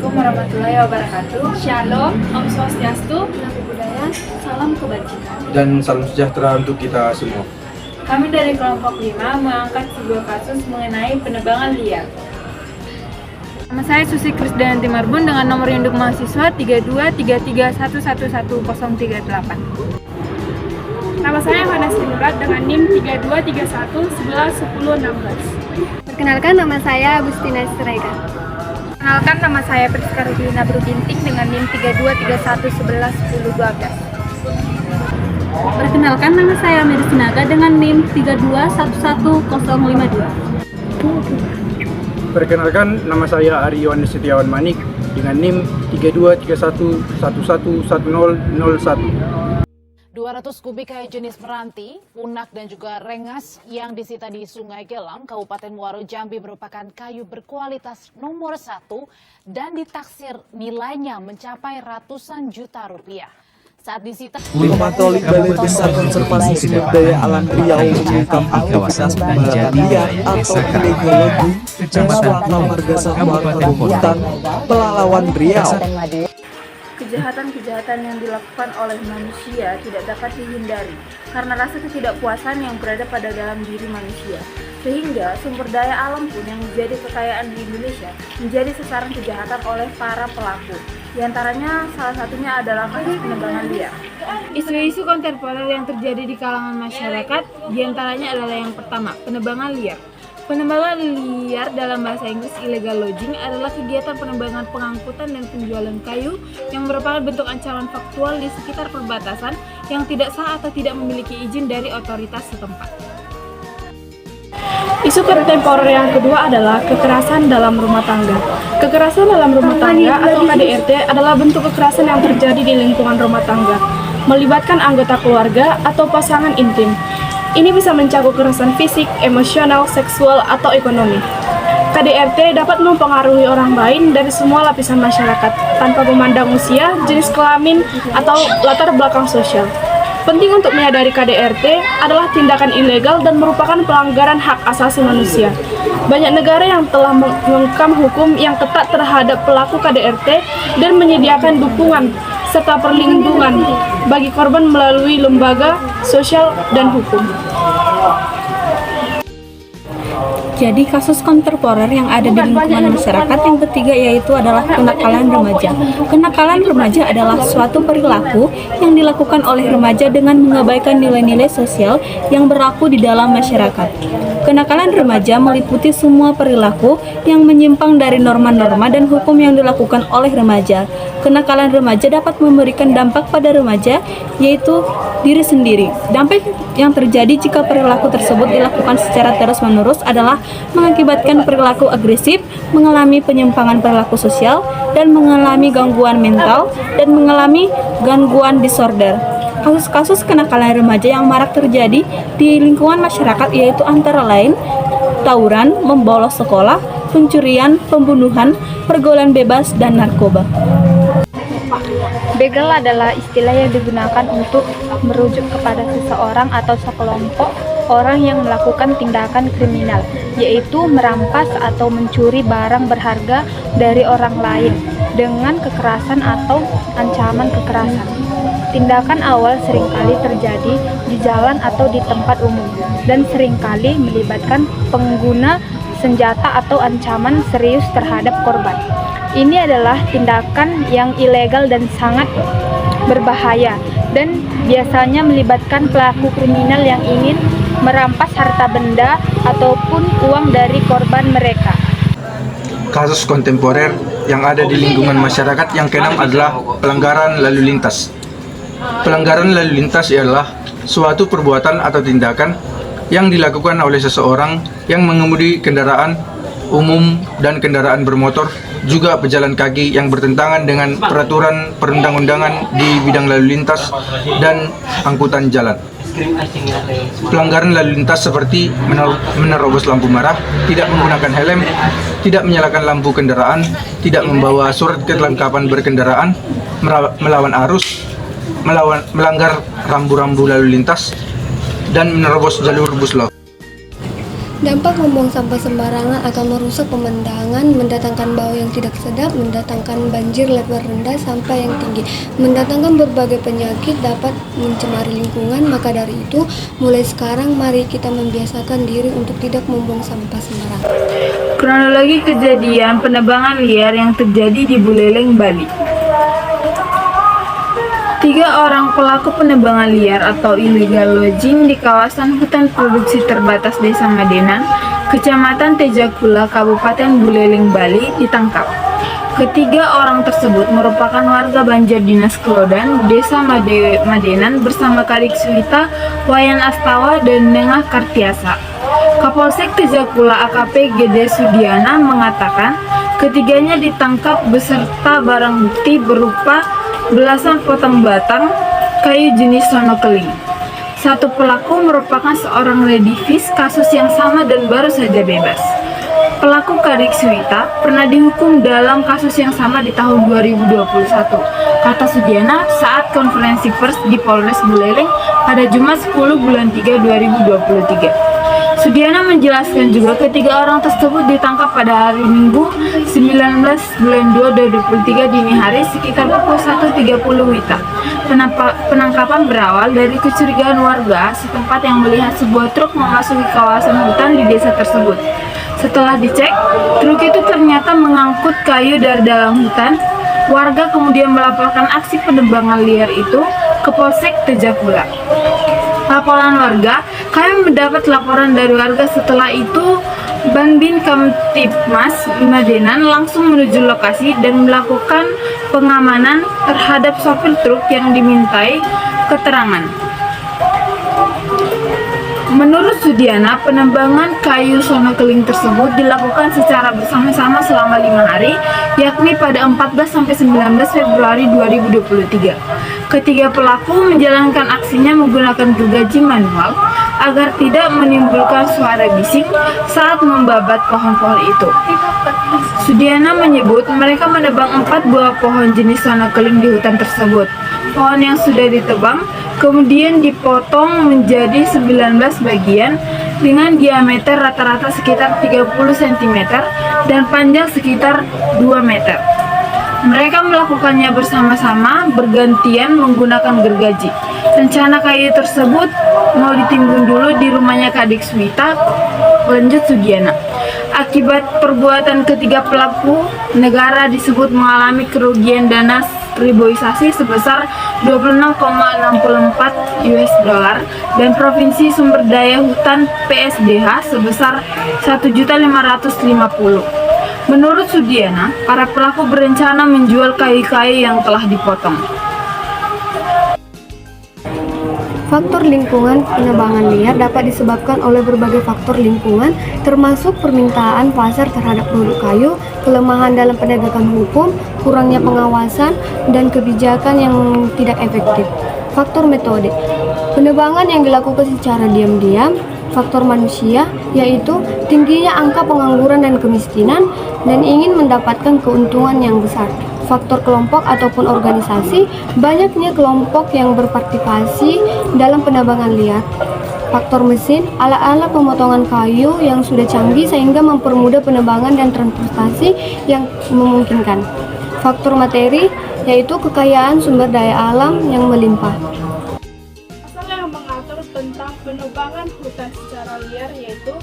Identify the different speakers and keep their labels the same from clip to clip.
Speaker 1: Assalamualaikum warahmatullahi wabarakatuh. Shalom, Om Swastiastu, Namo Buddhaya, salam kebajikan.
Speaker 2: Dan salam sejahtera untuk kita semua.
Speaker 1: Kami dari kelompok 5 mengangkat sebuah kasus mengenai penebangan liar. Nama saya Susi Krisdayanti Marbun dengan nomor induk mahasiswa 3233111038.
Speaker 3: Nama saya Vanessa Nurat dengan NIM 3231111016.
Speaker 4: Perkenalkan, nama saya Agustina Siregar.
Speaker 3: Perkenalkan, nama saya Priska Rudina Brubintik dengan NIM 3231111012.
Speaker 4: Perkenalkan, nama saya Mary Sinaga dengan NIM 3211052.
Speaker 2: Perkenalkan, nama saya Aryawan Setiawan Manik dengan NIM 3231111001.
Speaker 5: 200 kubik kayu jenis meranti, punak dan juga rengas yang disita di Sungai Gelam, Kabupaten Muaro Jambi merupakan kayu berkualitas nomor 1 dan ditaksir nilainya mencapai ratusan juta rupiah. Saat disita,
Speaker 6: Patroli Balai Besar Konservasi Sumber Daya Alam Riau mengungkap aktivitas pembajakan liar atau ilegal Kecamatan Marga Satwa Hutan Pelalawan Riau.
Speaker 1: Kejahatan-kejahatan yang dilakukan oleh manusia tidak dapat dihindari karena rasa ketidakpuasan yang berada pada dalam diri manusia. Sehingga sumber daya alam pun yang menjadi kekayaan di Indonesia menjadi sasaran kejahatan oleh para pelaku. Di antaranya salah satunya adalah kasus penebangan liar. Isu-isu kontemporer yang terjadi di kalangan masyarakat di antaranya adalah yang pertama, penebangan liar. Penebangan liar dalam bahasa Inggris illegal logging adalah kegiatan penebangan, pengangkutan, dan penjualan kayu yang merupakan bentuk ancaman faktual di sekitar perbatasan yang tidak sah atau tidak memiliki izin dari otoritas setempat.
Speaker 3: Isu kontemporer yang kedua adalah kekerasan dalam rumah tangga. Kekerasan dalam rumah tangga atau KDRT adalah bentuk kekerasan yang terjadi di lingkungan rumah tangga, melibatkan anggota keluarga atau pasangan intim. Ini bisa mencakup kekerasan fisik, emosional, seksual, atau ekonomi. KDRT dapat mempengaruhi orang lain dari semua lapisan masyarakat, tanpa memandang usia, jenis kelamin, atau latar belakang sosial. Penting untuk menyadari KDRT adalah tindakan ilegal dan merupakan pelanggaran hak asasi manusia. Banyak negara yang telah mengekam hukum yang ketat terhadap pelaku KDRT dan menyediakan dukungan serta perlindungan bagi korban melalui lembaga sosial dan hukum.
Speaker 4: Jadi kasus kontemporer yang ada di lingkungan masyarakat yang ketiga yaitu adalah kenakalan remaja. Kenakalan remaja adalah suatu perilaku yang dilakukan oleh remaja dengan mengabaikan nilai-nilai sosial yang berlaku di dalam masyarakat. Kenakalan remaja meliputi semua perilaku yang menyimpang dari norma-norma dan hukum yang dilakukan oleh remaja. Kenakalan remaja dapat memberikan dampak pada remaja, yaitu diri sendiri. Dampak yang terjadi jika perilaku tersebut dilakukan secara terus-menerus adalah mengakibatkan perilaku agresif, mengalami penyimpangan perilaku sosial, dan mengalami gangguan mental, dan mengalami gangguan disorder. Kasus-kasus kenakalan remaja yang marak terjadi di lingkungan masyarakat yaitu antara lain tawuran, membolos sekolah, pencurian, pembunuhan, pergaulan bebas, dan narkoba.
Speaker 3: Begal adalah istilah yang digunakan untuk merujuk kepada seseorang atau sekelompok orang yang melakukan tindakan kriminal, yaitu merampas atau mencuri barang berharga dari orang lain dengan kekerasan atau ancaman kekerasan. Tindakan awal seringkali terjadi di jalan atau di tempat umum dan seringkali melibatkan pengguna senjata atau ancaman serius terhadap korban. Ini adalah tindakan yang ilegal dan sangat berbahaya dan biasanya melibatkan pelaku kriminal yang ingin merampas harta benda ataupun uang dari korban mereka.
Speaker 2: Kasus kontemporer yang ada di lingkungan masyarakat yang keenam adalah pelanggaran lalu lintas. Pelanggaran lalu lintas ialah suatu perbuatan atau tindakan yang dilakukan oleh seseorang yang mengemudi kendaraan umum dan kendaraan bermotor, juga pejalan kaki yang bertentangan dengan peraturan perundang-undangan di bidang lalu lintas dan angkutan jalan. Pelanggaran lalu lintas seperti menerobos lampu merah, tidak menggunakan helm, tidak menyalakan lampu kendaraan, tidak membawa surat kelengkapan berkendaraan, melawan arus, melanggar rambu-rambu lalu lintas, dan menerobos jalur bus laut.
Speaker 7: Dampak membuang sampah sembarangan akan merusak pemandangan, mendatangkan bau yang tidak sedap, mendatangkan banjir level rendah sampai yang tinggi, mendatangkan berbagai penyakit, dapat mencemari lingkungan. Maka dari itu, mulai sekarang mari kita membiasakan diri untuk tidak membuang sampah sembarangan.
Speaker 1: Kronologi kejadian penebangan liar yang terjadi di Buleleng, Bali. 3 orang pelaku penebangan liar atau illegal logging di kawasan hutan produksi terbatas Desa Madenan, Kecamatan Tejakula, Kabupaten Buleleng, Bali ditangkap. Ketiga orang tersebut merupakan warga Banjar Dinas Klodan, Desa Madenan bersama Kadek Suhita, Wayan Astawa, dan Nengah Kartiasa. Kapolsek Tejakula AKP Gede Sudiana mengatakan ketiganya ditangkap beserta barang bukti berupa belasan potong batang kayu jenis sono keling. Satu pelaku merupakan seorang redivis kasus yang sama dan baru saja bebas. Pelaku Kadek Suhita pernah dihukum dalam kasus yang sama di tahun 2021, kata Sudiana saat konferensi pers di Polres Buleleng pada Jumat 10 bulan 3 2023. Sudiana menjelaskan juga ketiga orang tersebut ditangkap pada hari Minggu 19 bulan 2 2023 dini hari sekitar pukul 1.30 WITA. Penangkapan berawal dari kecurigaan warga setempat yang melihat sebuah truk memasuki kawasan hutan di desa tersebut. Setelah dicek, truk itu ternyata mengangkut kayu dari dalam hutan. Warga kemudian melaporkan aksi penebangan liar itu ke Polsek Tejakula. Laporan warga, kami mendapat laporan dari warga. Setelah itu, Banbin Kamtipmas Madenan langsung menuju lokasi dan melakukan pengamanan terhadap sopir truk yang dimintai keterangan. Menurut Sudiana, penebangan kayu sono keling tersebut dilakukan secara bersama-sama selama 5 hari, yakni pada 14-19 Februari 2023. Ketiga pelaku menjalankan aksinya menggunakan gergaji manual agar tidak menimbulkan suara bising saat membabat pohon-pohon itu. Sudiana menyebut mereka menebang 4 buah pohon jenis sono keling di hutan tersebut. Pohon yang sudah ditebang kemudian dipotong menjadi 19 bagian dengan diameter rata-rata sekitar 30 cm dan panjang sekitar 2 meter. Mereka melakukannya bersama-sama bergantian menggunakan gergaji. Rencana kayu tersebut mau ditimbun dulu di rumahnya Kadek Suhita, lanjut Sudiana. Akibat perbuatan ketiga pelaku, negara disebut mengalami kerugian dana reboisasi sebesar 26,64 US dollar dan Provinsi Sumber Daya Hutan PSDH sebesar 1.550. Menurut Sudiana, para pelaku berencana menjual kayu-kayu yang telah dipotong.
Speaker 7: Faktor lingkungan penebangan liar dapat disebabkan oleh berbagai faktor lingkungan, termasuk permintaan pasar terhadap produk kayu, kelemahan dalam penegakan hukum, kurangnya pengawasan, dan kebijakan yang tidak efektif. Faktor metode penebangan yang dilakukan secara diam-diam. Faktor manusia, yaitu tingginya angka pengangguran dan kemiskinan, dan ingin mendapatkan keuntungan yang besar. Faktor kelompok ataupun organisasi, banyaknya kelompok yang berpartisipasi dalam penebangan liar. Faktor mesin, alat-alat pemotongan kayu yang sudah canggih sehingga mempermudah penebangan dan transportasi yang memungkinkan. Faktor materi, yaitu kekayaan sumber daya alam yang melimpah.
Speaker 3: Pasal yang mengatur tentang penebangan hutan secara liar yaitu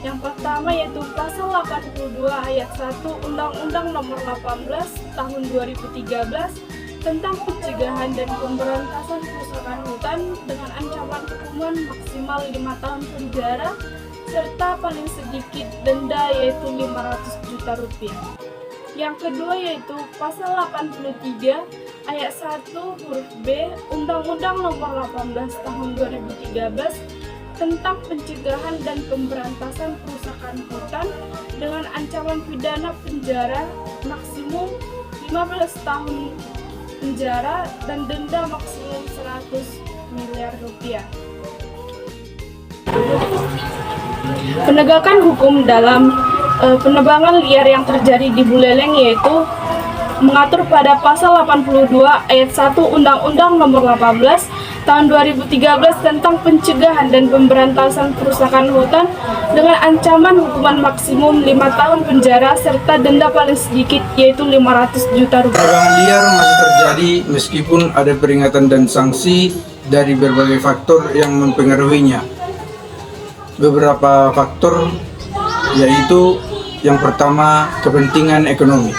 Speaker 3: yang pertama yaitu pasal 82 ayat 1 Undang-Undang Nomor 18 Tahun 2013 tentang pencegahan dan pemberantasan kerusakan hutan dengan ancaman hukuman maksimal 5 tahun penjara serta paling sedikit denda yaitu 500 juta rupiah. Yang kedua yaitu pasal 83 ayat 1 huruf B Undang-Undang Nomor 18 Tahun 2013 tentang pencegahan dan pemberantasan kerusakan hutan dengan ancaman pidana penjara maksimum 15 tahun penjara dan denda maksimum 100 miliar rupiah. Penegakan hukum dalam penebangan liar yang terjadi di Buleleng yaitu mengatur pada pasal 82 ayat 1 Undang-Undang Nomor 18 tahun 2013 tentang pencegahan dan pemberantasan kerusakan hutan dengan ancaman hukuman maksimum 5 tahun penjara serta denda paling sedikit yaitu 500 juta rupiah.
Speaker 2: Penebangan liar masih terjadi meskipun ada peringatan dan sanksi dari berbagai faktor yang mempengaruhinya. Beberapa faktor yaitu yang pertama, kepentingan ekonomi.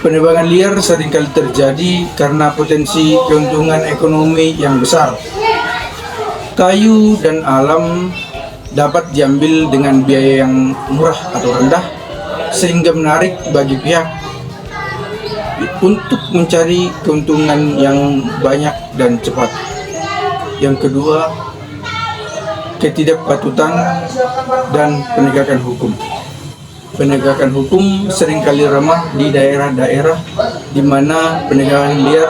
Speaker 2: Penebangan liar seringkali terjadi karena potensi keuntungan ekonomi yang besar. Kayu dan alam dapat diambil dengan biaya yang murah atau rendah, sehingga menarik bagi pihak untuk mencari keuntungan yang banyak dan cepat. Yang kedua, ketidakpatutan dan penegakan hukum. Penegakan hukum seringkali remah di daerah-daerah di mana penegakan liar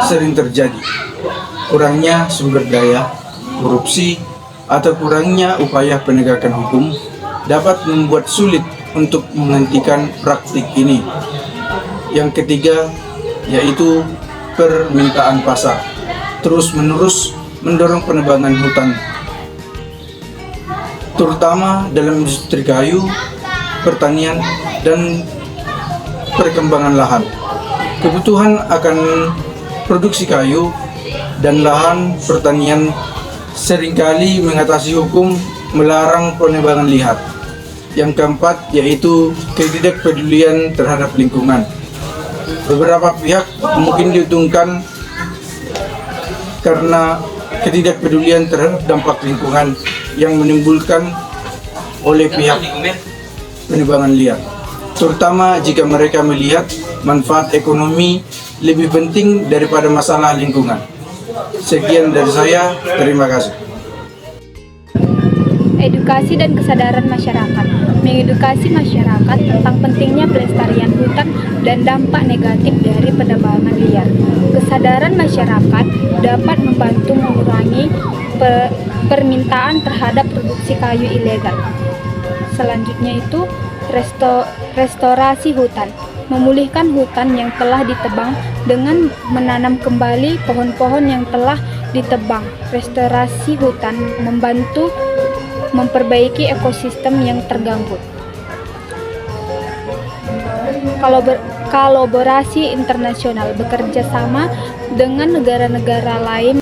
Speaker 2: sering terjadi. Kurangnya sumber daya, korupsi, atau kurangnya upaya penegakan hukum dapat membuat sulit untuk menghentikan praktik ini. Yang ketiga, yaitu permintaan pasar terus-menerus mendorong penebangan hutan, terutama dalam industri kayu, pertanian, dan perkembangan lahan. Kebutuhan akan produksi kayu dan lahan pertanian seringkali mengatasi hukum melarang penebangan liar. Yang keempat yaitu ketidakpedulian terhadap lingkungan. Beberapa pihak mungkin diuntungkan karena ketidakpedulian terhadap dampak lingkungan yang menimbulkan oleh pihak penebangan liar, terutama jika mereka melihat manfaat ekonomi lebih penting daripada masalah lingkungan. Sekian dari saya, terima kasih.
Speaker 8: Edukasi dan kesadaran masyarakat. Mengedukasi masyarakat tentang pentingnya pelestarian hutan dan dampak negatif dari penebangan liar. Kesadaran masyarakat dapat membantu mengurangi permintaan terhadap produksi kayu ilegal. Selanjutnya itu restorasi hutan. Memulihkan hutan yang telah ditebang dengan menanam kembali pohon-pohon yang telah ditebang. Restorasi hutan membantu memperbaiki ekosistem yang terganggu. Kolaborasi internasional, bekerja sama dengan negara-negara lain.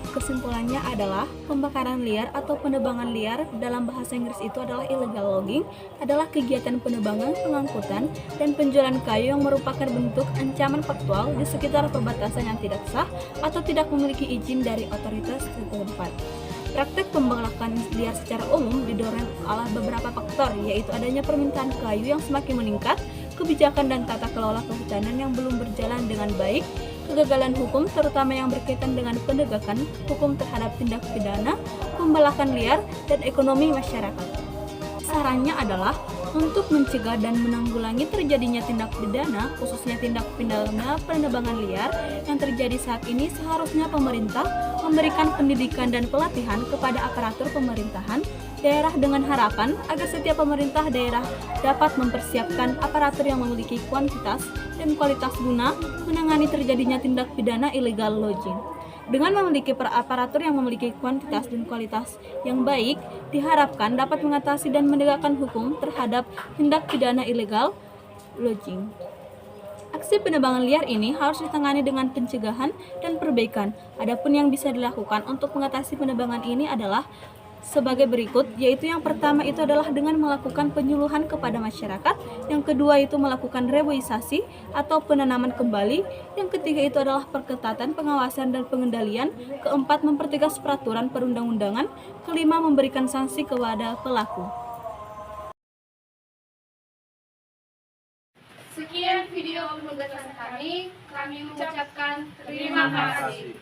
Speaker 4: Kesimpulannya adalah pembakaran liar atau penebangan liar dalam bahasa Inggris itu adalah illegal logging, adalah kegiatan penebangan, pengangkutan, dan penjualan kayu yang merupakan bentuk ancaman faktual di sekitar perbatasan yang tidak sah atau tidak memiliki izin dari otoritas setempat. Praktek pembakaran liar secara umum didorong oleh beberapa faktor, yaitu adanya permintaan kayu yang semakin meningkat, kebijakan dan tata kelola kehutanan yang belum berjalan dengan baik, kegagalan hukum terutama yang berkaitan dengan penegakan hukum terhadap tindak pidana, pembakaran liar, dan ekonomi masyarakat. Sarannya adalah untuk mencegah dan menanggulangi terjadinya tindak pidana, khususnya tindak pidana penebangan liar yang terjadi saat ini, seharusnya pemerintah memberikan pendidikan dan pelatihan kepada aparatur pemerintahan daerah dengan harapan agar setiap pemerintah daerah dapat mempersiapkan aparatur yang memiliki kuantitas dan kualitas guna menangani terjadinya tindak pidana illegal logging. Dengan memiliki aparatur yang memiliki kuantitas dan kualitas yang baik, diharapkan dapat mengatasi dan menegakkan hukum terhadap tindak pidana illegal logging. Aksi penebangan liar ini harus ditangani dengan pencegahan dan perbaikan. Adapun yang bisa dilakukan untuk mengatasi penebangan ini adalah sebagai berikut, yaitu yang pertama itu adalah dengan melakukan penyuluhan kepada masyarakat, yang kedua itu melakukan reboisasi atau penanaman kembali, yang ketiga itu adalah perketatan pengawasan dan pengendalian, keempat mempertegas peraturan perundang-undangan, kelima memberikan sanksi kepada pelaku.
Speaker 3: Sekian video penugasan kami mengucapkan terima kasih.